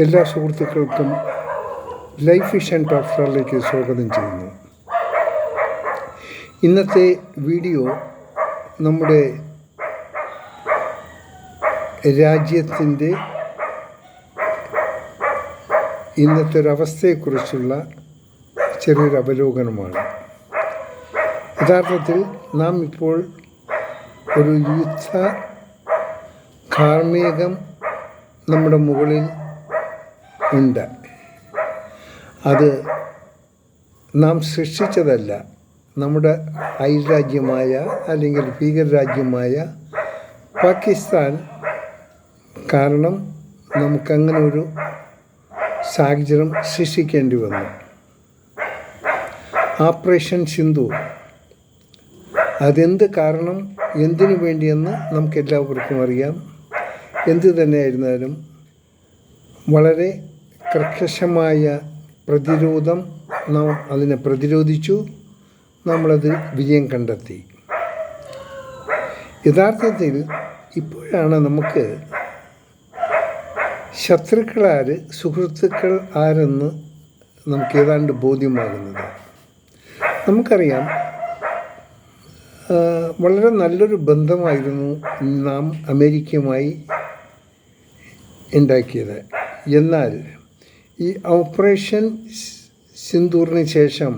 എല്ലാ സുഹൃത്തുക്കൾക്കും life vision ടോക്സിലേക്ക് സ്വാഗതം ചെയ്യുന്നു. ഇന്നത്തെ വീഡിയോ നമ്മുടെ രാജ്യത്തിൻ്റെ ഇന്നത്തെ ഒരവസ്ഥയെക്കുറിച്ചുള്ള ചെറിയൊരു അവലോകനമാണ്. യഥാർത്ഥത്തിൽ നാം ഇപ്പോൾ ഒരു യുദ്ധ കാർമേഘം നമ്മുടെ മുകളിൽ ഉണ്ട്. അത് നാം സൃഷ്ടിച്ചതല്ല. നമ്മുടെ അയൽരാജ്യമായ അല്ലെങ്കിൽ ഭീകരരാജ്യമായ പാകിസ്ഥാൻ കാരണം നമുക്കങ്ങനെ ഒരു സാഹചര്യം സൃഷ്ടിക്കേണ്ടി വന്നു. ഓപ്പറേഷൻ സിന്ദൂർ അതെന്ത് കാരണം, എന്തിനു വേണ്ടിയെന്ന് നമുക്കെല്ലാവർക്കും അറിയാം. എന്തു തന്നെയായിരുന്നാലും വളരെ കർക്കശമായ പ്രതിരോധം നാം അതിനെ പ്രതിരോധിച്ചു. നമ്മളത് വിജയം കണ്ടെത്തി. യഥാർത്ഥത്തിൽ ഇപ്പോഴാണ് നമുക്ക് ശത്രുക്കളാര് സുഹൃത്തുക്കൾ ആരെന്ന് നമുക്ക് ഏതാണ്ട് ബോധ്യമാകുന്നത്. നമുക്കറിയാം, വളരെ നല്ലൊരു ബന്ധമായിരുന്നു നാം അമേരിക്കയുമായി ഉണ്ടാക്കിയത്. എന്നാൽ ഈ ഓപ്പറേഷൻ സിന്ദൂറിന് ശേഷം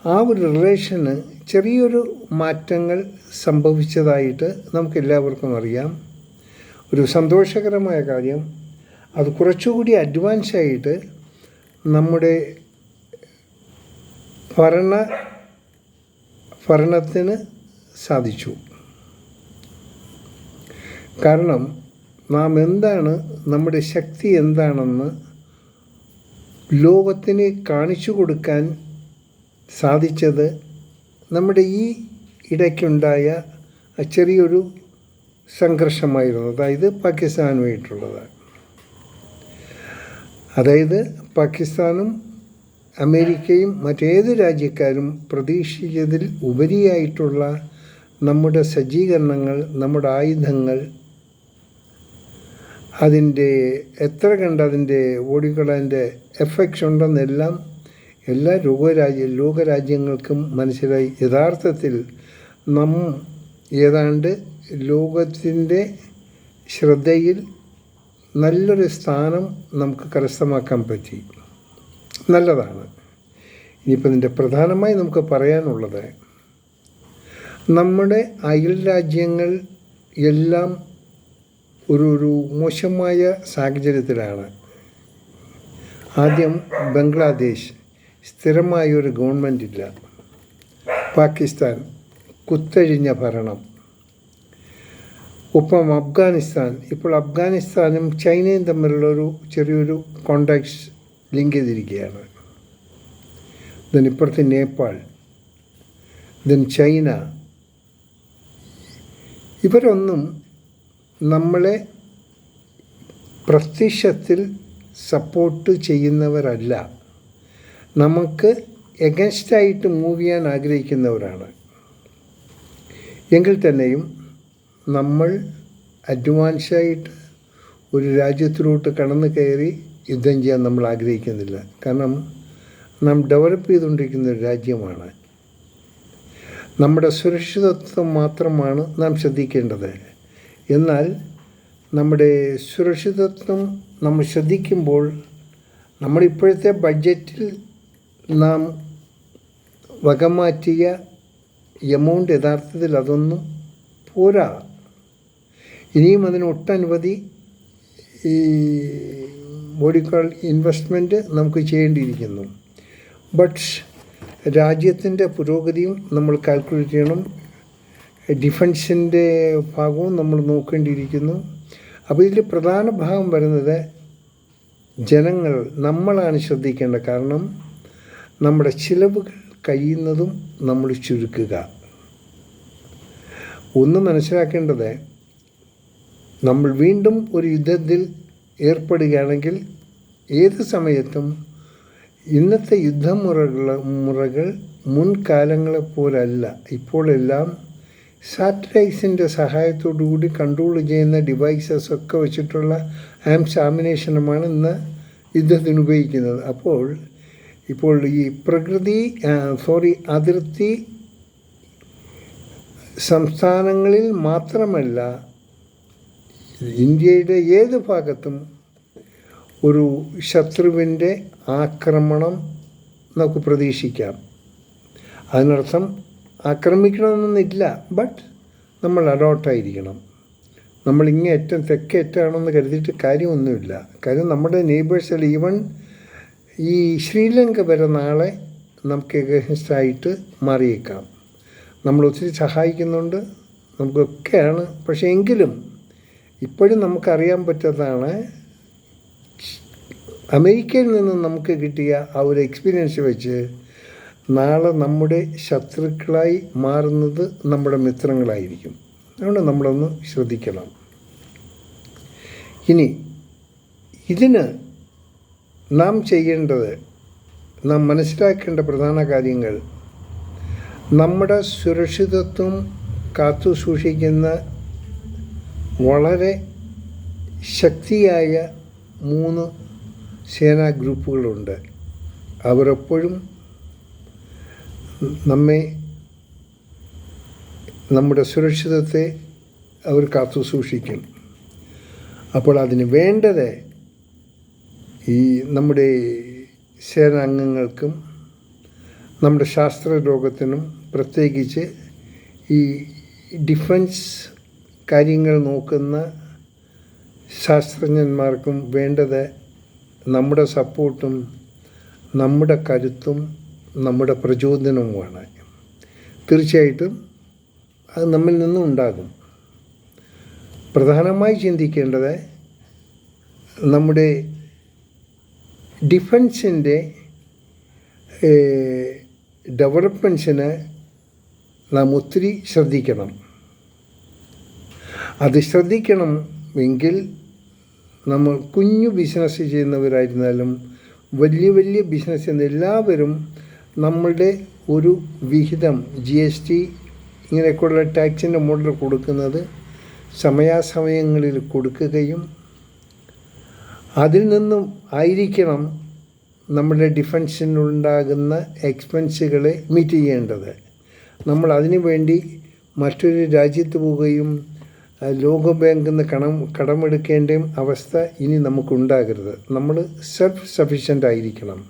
ആ ഒരു റിലേഷന് ചെറിയൊരു മാറ്റങ്ങൾ സംഭവിച്ചതായിട്ട് നമുക്കെല്ലാവർക്കും അറിയാം. ഒരു സന്തോഷകരമായ കാര്യം, അത് കുറച്ചുകൂടി അഡ്വാൻസായിട്ട് നമ്മുടെ ഭരണത്തിന് സാധിച്ചു. കാരണം നാം എന്താണ്, നമ്മുടെ ശക്തി എന്താണെന്ന് ലോകത്തിന് കാണിച്ചു കൊടുക്കാൻ സാധിച്ചത് നമ്മുടെ ഈ ഇടയ്ക്കുണ്ടായ ചെറിയൊരു സംഘർഷമായിരുന്നു. അതായത് പാകിസ്ഥാനുമായിട്ടുള്ളത്. അതായത് പാകിസ്ഥാനും അമേരിക്കയും മറ്റേത് രാജ്യക്കാരും പ്രതീക്ഷിച്ചതിൽ ഉപരിയായിട്ടുള്ള നമ്മുടെ സജ്ജീകരണങ്ങൾ, നമ്മുടെ ആയുധങ്ങൾ, അതിൻ്റെ എത്ര കണ്ട് അതിൻ്റെ ഓടിക്കളൻ്റെ എഫക്ട്സ് ഉണ്ടെന്നെല്ലാം എല്ലാ ലോകരാജ്യങ്ങൾക്കും മനസ്സിലായി. യഥാർത്ഥത്തിൽ നാം ഏതാണ്ട് ലോകത്തിൻ്റെ ശ്രദ്ധയിൽ നല്ലൊരു സ്ഥാനം നമുക്ക് കരസ്ഥമാക്കാൻ പറ്റി. നല്ലതാണ്. ഇനിയിപ്പോൾ ഇതിൻ്റെ പ്രധാനമായി നമുക്ക് പറയാനുള്ളത്, നമ്മുടെ അയൽ രാജ്യങ്ങൾ എല്ലാം ഒരു മോശമായ സാഹചര്യത്തിലാണ്. ആദ്യം ബംഗ്ലാദേശ്, സ്ഥിരമായൊരു ഗവൺമെൻറ് ഇല്ല. പാകിസ്ഥാൻ, കുത്തഴിഞ്ഞ ഭരണം. ഒപ്പം അഫ്ഗാനിസ്ഥാൻ, ഇപ്പോൾ അഫ്ഗാനിസ്ഥാനും ചൈനയും തമ്മിലുള്ളൊരു ചെറിയൊരു കോണ്ടാക്ട്സ് ലിങ്ക് ചെയ്തിരിക്കുകയാണ്. ദെൻ ഇപ്പുറത്ത് നേപ്പാൾ, ദെൻ ചൈന. ഇവരൊന്നും നമ്മളെ പ്രത്യക്ഷത്തിൽ സപ്പോർട്ട് ചെയ്യുന്നവരല്ല. നമുക്ക് എഗൻസ്റ്റായിട്ട് മൂവ് ചെയ്യാൻ ആഗ്രഹിക്കുന്നവരാണ്. എങ്കിൽ തന്നെയും നമ്മൾ അഡ്വാൻസായിട്ട് ഒരു രാജ്യത്തിലോട്ട് കടന്നു കയറി യുദ്ധം ചെയ്യാൻ നമ്മൾ ആഗ്രഹിക്കുന്നില്ല. കാരണം നാം ഡെവലപ്പ് ചെയ്തുകൊണ്ടിരിക്കുന്ന ഒരു രാജ്യമാണ്. നമ്മുടെ സുരക്ഷിതത്വം മാത്രമാണ് നാം ശ്രദ്ധിക്കേണ്ടത്. എന്നാൽ നമ്മുടെ സുരക്ഷിതത്വം നമ്മൾ ശ്രദ്ധിക്കുമ്പോൾ നമ്മളിപ്പോഴത്തെ ബഡ്ജറ്റിൽ നാം വകമാറ്റിയ എമൗണ്ട് യഥാർത്ഥത്തിൽ അതൊന്നും പോരാ. ഇനിയും അതിന് ഒട്ടനവധി ഈ ബോഡിക്കാൾ ഇൻവെസ്റ്റ്മെൻറ്റ് നമുക്ക് ചെയ്യേണ്ടിയിരിക്കുന്നു. ബട്ട് രാജ്യത്തിൻ്റെ പുരോഗതിയും നമ്മൾ കാൽക്കുലേറ്റ് ചെയ്യണം. ഡിഫൻസിൻ്റെ ഭാഗവും നമ്മൾ നോക്കേണ്ടിയിരിക്കുന്നു. അപ്പോൾ ഇതിൽ പ്രധാന ഭാഗം വരുന്നത് ജനങ്ങൾ, നമ്മളാണ് ശ്രദ്ധിക്കേണ്ടത്. കാരണം നമ്മുടെ ചിലവുകൾ കഴിയുന്നതും നമ്മൾ ചുരുക്കുക. ഒന്ന് മനസ്സിലാക്കേണ്ടത്, നമ്മൾ വീണ്ടും ഒരു യുദ്ധത്തിൽ ഏർപ്പെടുകയാണെങ്കിൽ ഏത് സമയത്തും ഇന്നത്തെ യുദ്ധമുറകൾ മുൻകാലങ്ങളെപ്പോലല്ല. ഇപ്പോഴെല്ലാം സാറ്റലൈറ്റ്സിൻ്റെ സഹായത്തോടു കൂടി കൺട്രോൾ ചെയ്യുന്ന ഡിവൈസസ് ഒക്കെ വെച്ചിട്ടുള്ള ആംഷാമിനേഷനുമാണ് ഇന്ന് യുദ്ധത്തിന് ഉപയോഗിക്കുന്നത്. ഇപ്പോൾ ഈ അതിർത്തി സംസ്ഥാനങ്ങളിൽ മാത്രമല്ല, ഇന്ത്യയുടെ ഏത് ഭാഗത്തും ഒരു ശത്രുവിൻ്റെ ആക്രമണം നമുക്ക് പ്രതീക്ഷിക്കാം. അതിനർത്ഥം ആക്രമിക്കണമെന്നൊന്നുമില്ല, ബട്ട് നമ്മൾ അലോട്ടായിരിക്കണം. നമ്മളിങ്ങേറ്റം തെക്കേറ്റാണെന്ന് കരുതിയിട്ട് കാര്യമൊന്നുമില്ല. കാര്യം നമ്മുടെ നെയ്ബേഴ്സിൽ ഈവൻ ഈ ശ്രീലങ്ക വരെ നാളെ നമുക്ക് എഗൻസ്റ്റായിട്ട് മാറിയേക്കാം. നമ്മളൊത്തിരി സഹായിക്കുന്നുണ്ട്, നമുക്കൊക്കെയാണ്. പക്ഷേ എങ്കിലും ഇപ്പോഴും നമുക്കറിയാൻ പറ്റാത്തതാണ് അമേരിക്കയിൽ നിന്ന് നമുക്ക് കിട്ടിയ ആ ഒരു എക്സ്പീരിയൻസ് വെച്ച് നാളെ നമ്മുടെ ശത്രുക്കളായി മാറുന്നത് നമ്മുടെ മിത്രങ്ങളായിരിക്കും. അതുകൊണ്ട് നമ്മളൊന്ന് ശ്രദ്ധിക്കണം. ഇനി ഇതിന് നാം ചെയ്യേണ്ടത്, നാം മനസ്സിലാക്കേണ്ട പ്രധാന കാര്യങ്ങൾ, നമ്മുടെ സുരക്ഷിതത്വം കാത്തു സൂക്ഷിക്കുന്ന വളരെ ശക്തിയായ 3 സേനാ ഗ്രൂപ്പുകളുണ്ട്. അവരെപ്പോഴും നമ്മുടെ സുരക്ഷിതത്തെ അവർ കാത്തു സൂക്ഷിക്കും. അപ്പോൾ അതിന് വേണ്ടത് ഈ നമ്മുടെ സേനാംഗങ്ങൾക്കും നമ്മുടെ ശാസ്ത്ര ലോകത്തിനും, പ്രത്യേകിച്ച് ഈ ഡിഫൻസ് കാര്യങ്ങൾ നോക്കുന്ന ശാസ്ത്രജ്ഞന്മാർക്കും വേണ്ടത് നമ്മുടെ സപ്പോർട്ടും നമ്മുടെ കരുത്തും നമ്മുടെ പ്രചോദനവുമാണ്. തീർച്ചയായിട്ടും അത് നമ്മിൽ നിന്നും ഉണ്ടാകും. പ്രധാനമായി ചിന്തിക്കേണ്ടത് നമ്മുടെ ഡിഫൻസിൻ്റെ ഡെവലപ്മെൻറ്റ്സിന് നാം ഒത്തിരി ശ്രദ്ധിക്കണം. അത് ശ്രദ്ധിക്കണമെങ്കിൽ നമ്മൾ കുഞ്ഞു ബിസിനസ് ചെയ്യുന്നവരായിരുന്നാലും വലിയ ബിസിനസ് ചെയ്യുന്ന എല്ലാവരും നമ്മളുടെ ഒരു വിഹിതം GST ഇങ്ങനെയൊക്കെയുള്ള ടാക്സിൻ്റെ മോഡൽ കൊടുക്കുന്നത് സമയാസമയങ്ങളിൽ കൊടുക്കുകയും അതിൽ നിന്നും ആയിരിക്കണം നമ്മുടെ ഡിഫൻസിനുണ്ടാകുന്ന എക്സ്പെൻസുകളെ മീറ്റ് ചെയ്യേണ്ടത്. നമ്മൾ അതിനു വേണ്ടി മറ്റൊരു രാജ്യത്ത് പോവുകയും ലോകബാങ്കിൽ നിന്ന് കടമെടുക്കേണ്ട അവസ്ഥ ഇനി നമുക്കുണ്ടാകരുത്. നമ്മൾ സെൽഫ് സഫീഷ്യൻ്റ് ആയിരിക്കണം.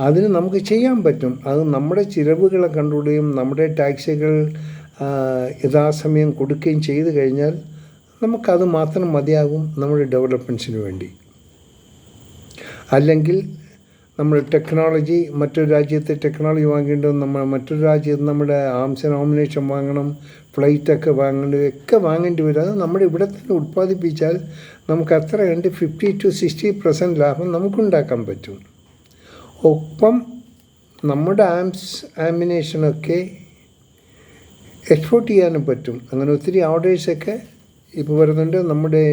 അതിന് നമുക്ക് ചെയ്യാൻ പറ്റും. അത് നമ്മുടെ ചിലവുകളെ കൺട്രോൾ ചെയ്യും, നമ്മുടെ ടാക്സുകൾ യഥാസമയം കൊടുക്കുകയും ചെയ്തു കഴിഞ്ഞാൽ നമുക്കത് മാത്രം മതിയാകും നമ്മുടെ ഡെവലപ്മെൻറ്റ്സിന് വേണ്ടി. അല്ലെങ്കിൽ നമ്മൾ ടെക്നോളജി, മറ്റൊരു രാജ്യത്തെ ടെക്നോളജി വാങ്ങേണ്ടത്, മറ്റൊരു രാജ്യത്ത് നമ്മുടെ ആംസ് നോമിനേഷൻ വാങ്ങണം, ഫ്ലൈറ്റൊക്കെ വാങ്ങേണ്ടി വരും. അത് നമ്മുടെ ഇവിടെ തന്നെ ഉൽപ്പാദിപ്പിച്ചാൽ നമുക്ക് അത്ര കണ്ട് 50 to 60% ലാഭം നമുക്കുണ്ടാക്കാൻ പറ്റും. ഒപ്പം നമ്മുടെ ആമിനേഷനൊക്കെ എക്സ്പോർട്ട് ചെയ്യാനും പറ്റും. അങ്ങനെ ഒത്തിരി ഓർഡേഴ്സൊക്കെ ഇപ്പോൾ വരുന്നുണ്ട്. നമ്മുടെ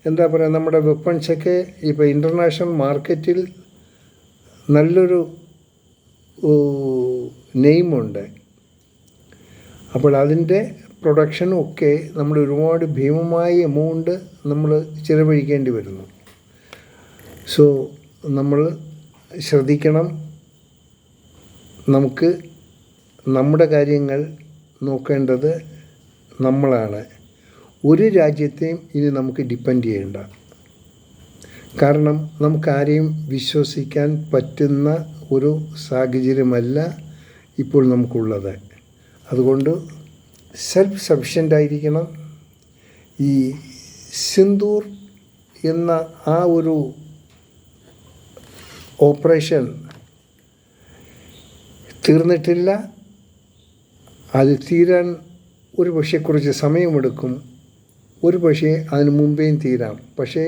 നമ്മുടെ വെപ്പൺസൊക്കെ ഇപ്പോൾ ഇൻ്റർനാഷണൽ മാർക്കറ്റിൽ നല്ലൊരു നെയിമുണ്ട്. അപ്പോൾ അതിൻ്റെ പ്രൊഡക്ഷനും ഒക്കെ നമ്മൾ ഒരുപാട് ഭീമമായ എമൗണ്ട് നമ്മൾ ചിലവഴിക്കേണ്ടി വരുന്നു. സോ നമ്മൾ ശ്രദ്ധിക്കണം. നമുക്ക് നമ്മുടെ കാര്യങ്ങൾ നോക്കേണ്ടത് നമ്മളാണ്. ഒരു രാജ്യത്തെയും ഇനി നമുക്ക് ഡിപ്പെൻഡ് ചെയ്യേണ്ട. കാരണം നമുക്കാരെയും വിശ്വസിക്കാൻ പറ്റുന്ന ഒരു സാഹചര്യമല്ല ഇപ്പോൾ നമുക്കുള്ളത്. അതുകൊണ്ട് സെൽഫ് സഫിഷ്യൻ്റ് ആയിരിക്കണം. ഈ സിന്ദൂർ എന്ന ആ ഒരു ഓപ്പറേഷൻ തീർന്നിട്ടില്ല. അത് തീരാൻ ഒരു പക്ഷേ കുറച്ച് സമയമെടുക്കും, ഒരു പക്ഷേ അതിന് മുമ്പേയും തീരാം. പക്ഷേ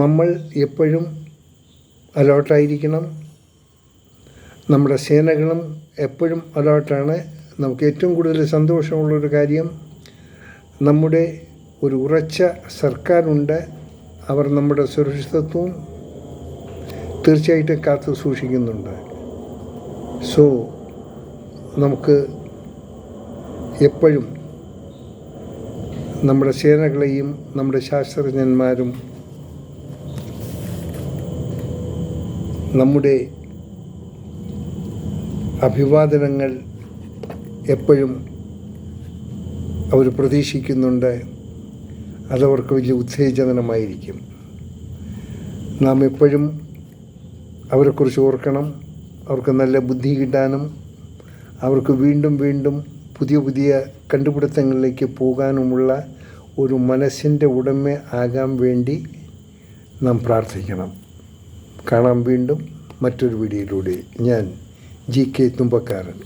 നമ്മൾ എപ്പോഴും അലേർട്ടായിരിക്കണം. നമ്മുടെ സേനകളും എപ്പോഴും അലേർട്ടാണ്. നമുക്ക് ഏറ്റവും കൂടുതൽ സന്തോഷമുള്ളൊരു കാര്യം, നമ്മുടെ ഒരു ഉറച്ച സർക്കാരുണ്ട്. അവർ നമ്മുടെ സുരക്ഷിതത്വവും തീർച്ചയായിട്ടും കാത്തു സൂക്ഷിക്കുന്നുണ്ട്. സോ നമുക്ക് എപ്പോഴും നമ്മുടെ സേനകളെയും നമ്മുടെ ശാസ്ത്രജ്ഞന്മാരും നമ്മുടെ അഭിവാദനങ്ങൾ എപ്പോഴും അവർ പ്രതീക്ഷിക്കുന്നുണ്ട്. അതവർക്ക് വലിയ ഉത്തേജനമായിരിക്കും. നാം എപ്പോഴും അവരെക്കുറിച്ച് ഓർക്കണം. അവർക്ക് നല്ല ബുദ്ധി കിട്ടാനും അവർക്ക് വീണ്ടും വീണ്ടും പുതിയ പുതിയ കണ്ടുപിടുത്തങ്ങളിലേക്ക് പോകാനുമുള്ള ഒരു മനസ്സിൻ്റെ ഉടമ ആകാൻ വേണ്ടി നാം പ്രാർത്ഥിക്കണം. കാണാം വീണ്ടും മറ്റൊരു വീഡിയോയിലൂടെ. ഞാൻ GK തുമ്പക്കാരൻ.